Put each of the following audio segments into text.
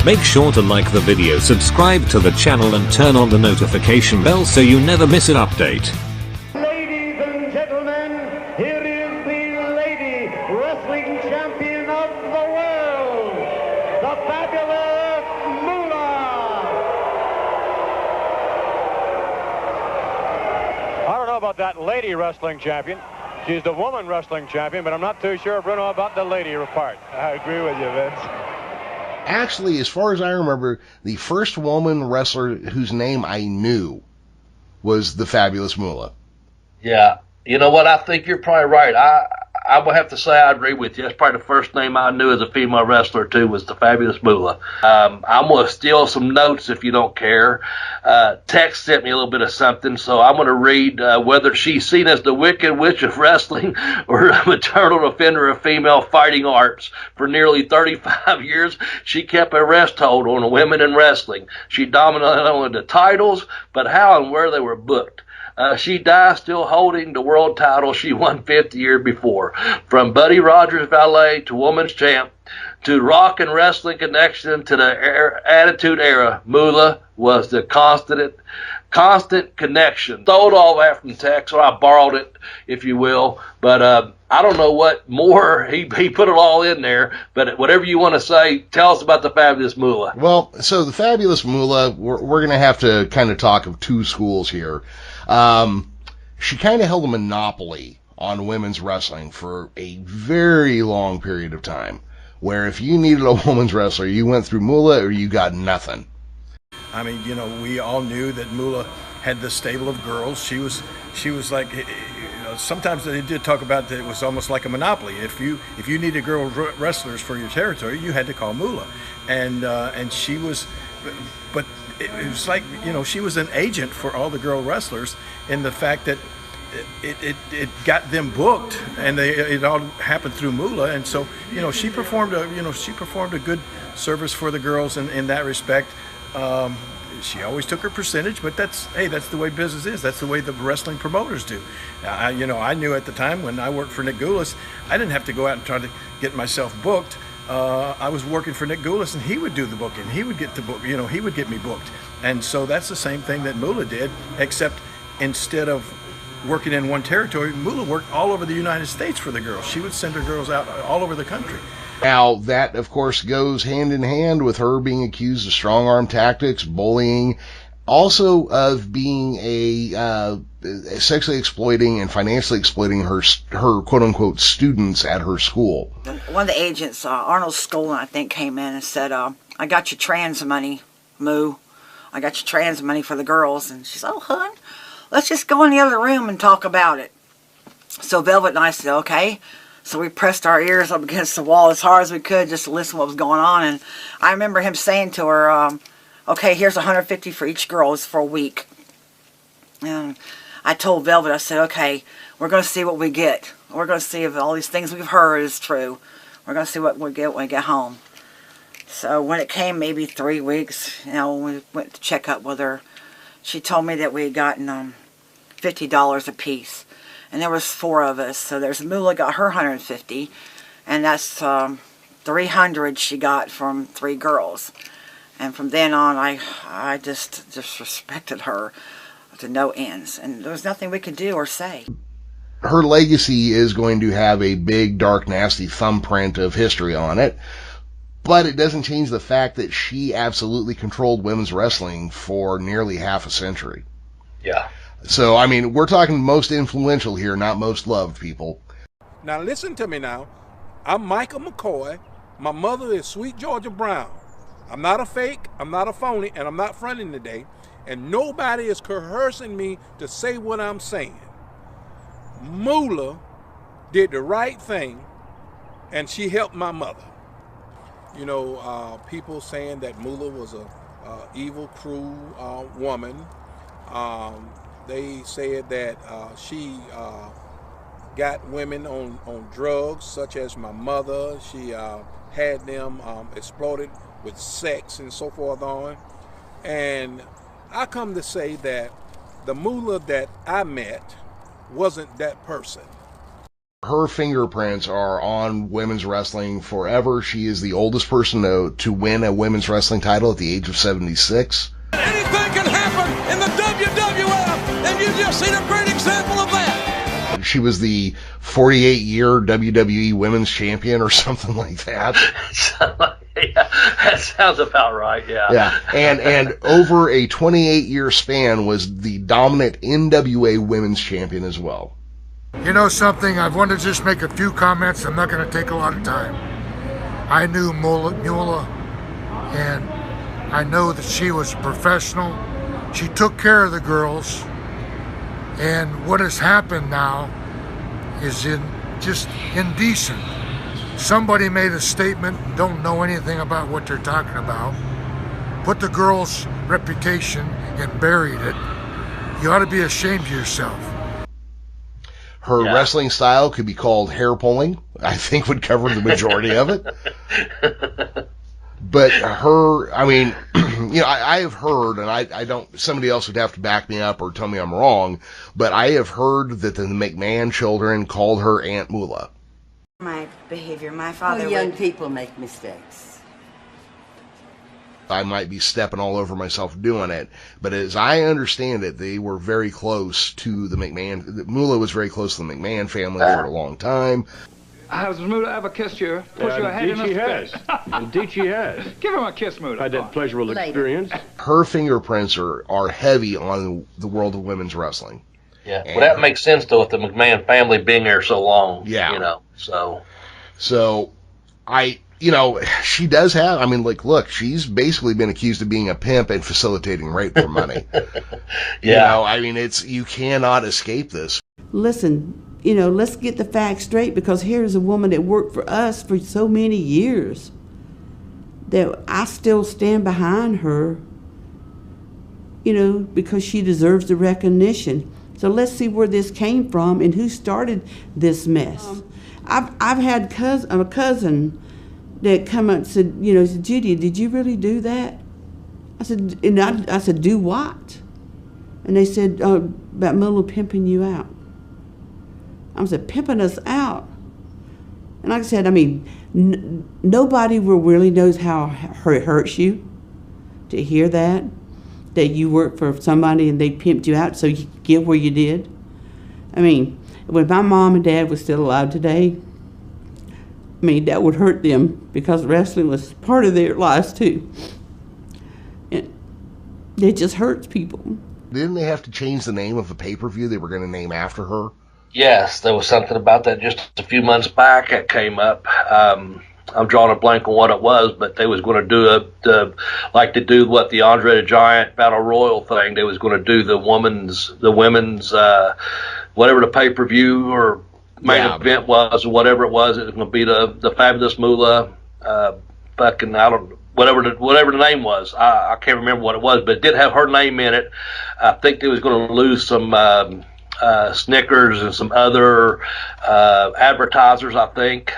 Make sure to like the video, subscribe to the channel and turn on the notification bell so you never miss an update. Ladies and gentlemen, here is the lady wrestling champion of the world, the Fabulous Moolah. I don't know about that lady wrestling champion. She's the woman wrestling champion, but I'm not too sure, Bruno, about the lady part. I agree with you, Vince. Actually, as far as I remember, the first woman wrestler whose name I knew was the Fabulous Moolah. Yeah, you know what? I think you're probably right. I would have to say I agree with you. That's probably the first name I knew as a female wrestler, too, was the Fabulous Moolah. I'm going to steal some notes if you don't care. Tex sent me a little bit of something, so I'm going to read whether she's seen as the Wicked Witch of wrestling or a maternal defender of female fighting arts. For nearly 35 years, she kept a rest hold on women in wrestling. She dominated not only the titles, but how and where they were booked. She died still holding the world title she won 50 years before. From Buddy Rogers Valet to Women's Champ to Rock and Wrestling Connection to the Attitude Era, Moolah was the constant connection. Stole all that from Tex, or I borrowed it, if you will. But I don't know what more. He put it all in there. But whatever you want to say, tell us about the Fabulous Moolah. Well, so the Fabulous Moolah, we're going to have to kind of talk of two schools here. She kind of held a monopoly on women's wrestling for a very long period of time, where if you needed a women's wrestler, you went through Moolah or you got nothing. I mean, you know, we all knew that Moolah had the stable of girls. She was like, you know, sometimes they did talk about that it was almost like a monopoly. If you needed girl wrestlers for your territory, you had to call Moolah, and she was, but it was like, you know, she was an agent for all the girl wrestlers in the fact that it got them booked, and it all happened through Moolah, and so, you know, she performed a good service for the girls in that respect. She always took her percentage, but that's the way business is. That's the way the wrestling promoters do. I knew at the time when I worked for Nick Goulas, I didn't have to go out and try to get myself booked. I was working for Nick Goulas, and he would do the booking. He would get the book, you know, he would get me booked. And so that's the same thing that Moolah did, except instead of working in one territory, Moolah worked all over the United States for the girls. She would send her girls out all over the country. Now, that, of course, goes hand in hand with her being accused of strong-arm tactics, bullying, also of being a sexually exploiting and financially exploiting her quote-unquote students at her school. One of the agents, Arnold Skolin, I think, came in and said, I got your trans money, Moo. I got your trans money for the girls. And she said, oh, hun, let's just go in the other room and talk about it. So Velvet and I said, okay. So we pressed our ears up against the wall as hard as we could just to listen to what was going on. And I remember him saying to her, okay, here's $150 for each girl. It's for a week. And I told Velvet, I said, okay, we're going to see what we get. We're going to see if all these things we've heard is true. We're going to see what we get when we get home. So when it came maybe 3 weeks, you know, when we went to check up with her, she told me that we had gotten $50 a piece. And there was 4 of us. So there's Moolah got her $150, and that's $300 she got from 3 girls. And from then on, I just respected her to no ends, and there was nothing we could do or say. Her legacy is going to have a big, dark, nasty thumbprint of history on it, but it doesn't change the fact that she absolutely controlled women's wrestling for nearly half a century. Yeah. So, I mean, we're talking most influential here, not most loved, people. Now listen to me now. I'm Michael McCoy. My mother is Sweet Georgia Brown. I'm not a fake, I'm not a phony, and I'm not fronting today. And nobody is coercing me to say what I'm saying. Moolah did the right thing, and she helped my mother. You know, people saying that Moolah was a evil, cruel woman. They said that she got women on drugs, such as my mother. She had them exploited with sex and so forth on. And I come to say that the Moolah that I met wasn't that person. Her fingerprints are on women's wrestling forever. She is the oldest person to win a women's wrestling title at the age of 76. Anything can happen in the WWF, and you just seen a great example of that. She was the 48-year WWE Women's Champion or something like that. Yeah, that sounds about right, yeah. Yeah, and over a 28-year span was the dominant NWA Women's Champion as well. You know something, I want to just make a few comments. I'm not going to take a lot of time. I knew Moolah, and I know that she was a professional. She took care of the girls, and what has happened now is just indecent. Somebody made a statement, don't know anything about what they're talking about, put the girl's reputation and buried it. You ought to be ashamed of yourself. Her wrestling style could be called hair pulling. I think would cover the majority of it. But her, I mean, you know, I have heard, and I don't, somebody else would have to back me up or tell me I'm wrong, but I have heard that the McMahon children called her Aunt Moolah. My behavior, my father young people make mistakes. I might be stepping all over myself doing it, but as I understand it, they were very close to the McMahon. Moolah was very close to the McMahon family for a long time. Has Moolah ever kissed you? Push your head in his face? Indeed she has. Give him a kiss, Moolah. I had that pleasurable experience. Her fingerprints are heavy on the world of women's wrestling. Yeah, well, that makes sense, though, with the McMahon family being there so long. Yeah. You know, So, you know, she does have, I mean, like, look, she's basically been accused of being a pimp and facilitating rape for money. You know, I mean, you cannot escape this. Listen, you know, let's get the facts straight, because here's a woman that worked for us for so many years that I still stand behind her, you know, because she deserves the recognition. So let's see where this came from and who started this mess. I've had a cousin that come up and said, you know, said, Judy, did you really do that? I said, do what? And they said, about Moolah pimping you out. I said, pimping us out? And like I said, I mean, nobody really knows how it hurts you to hear that you worked for somebody and they pimped you out so you could get where you did. I mean, when my mom and dad was still alive today, I mean, that would hurt them because wrestling was part of their lives too. And it just hurts people. Didn't they have to change the name of the pay-per-view they were going to name after her? Yes, there was something about that just a few months back that came up. I'm drawing a blank on what it was, but they was going to do like to do what the Andre the Giant Battle Royal thing. They was going to do the women's whatever the pay-per-view or main event was, or whatever it was. It was going to be the Fabulous Moolah, fucking whatever the name was. I can't remember what it was, but it did have her name in it. I think they was going to lose some Snickers and some other advertisers. I think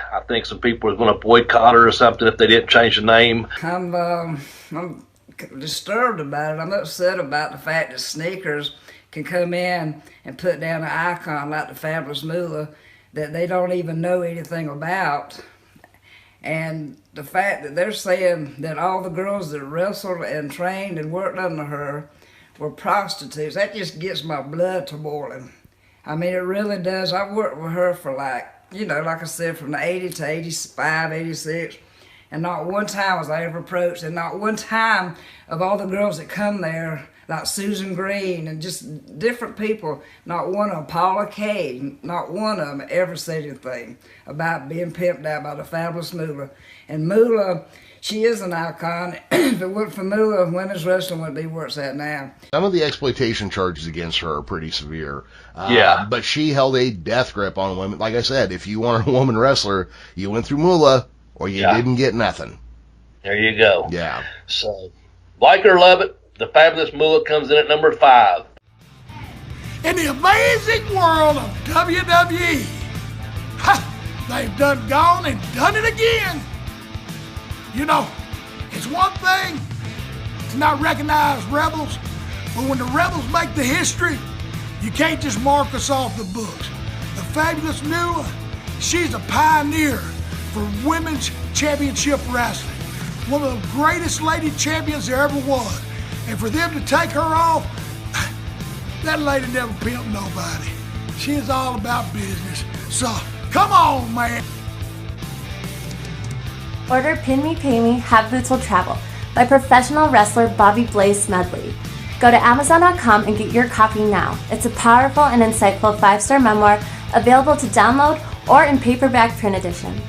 some people were going to boycott her or something if they didn't change the name. I'm disturbed about it. I'm upset about the fact that Snickers can come in and put down an icon like the Fabulous Moolah that they don't even know anything about. And the fact that they're saying that all the girls that wrestled and trained and worked under her were prostitutes, that just gets my blood to boiling. I mean, it really does. I worked with her for like I said, from the 80 to 85, 86, and not one time was I ever approached, and not one time of all the girls that come there, like Susan Green and just different people, not one of them, Paula Kay, not one of them ever said anything about being pimped out by the Fabulous Moolah. And Moolah, she is an icon. If it weren't for Moolah, women's wrestling wouldn't be where it's at now. Some of the exploitation charges against her are pretty severe. But she held a death grip on women. Like I said, if you wanted a woman wrestler, you went through Moolah or you didn't get nothing. There you go. Yeah. So, like it or love it, the Fabulous Moolah comes in at number 5. In the amazing world of WWE, they've gone and done it again. You know, it's one thing to not recognize rebels, but when the rebels make the history, you can't just mark us off the books. The Fabulous Moolah She's a pioneer for women's championship wrestling. One of the greatest lady champions there ever was. And for them to take her off, that lady never pimped nobody. She is all about business. So, come on, man. Order Pin Me, Pay Me, Have Boots Will Travel by professional wrestler Bobby Blaze Smedley. Go to Amazon.com and get your copy now. It's a powerful and insightful 5-star memoir available to download or in paperback print editions.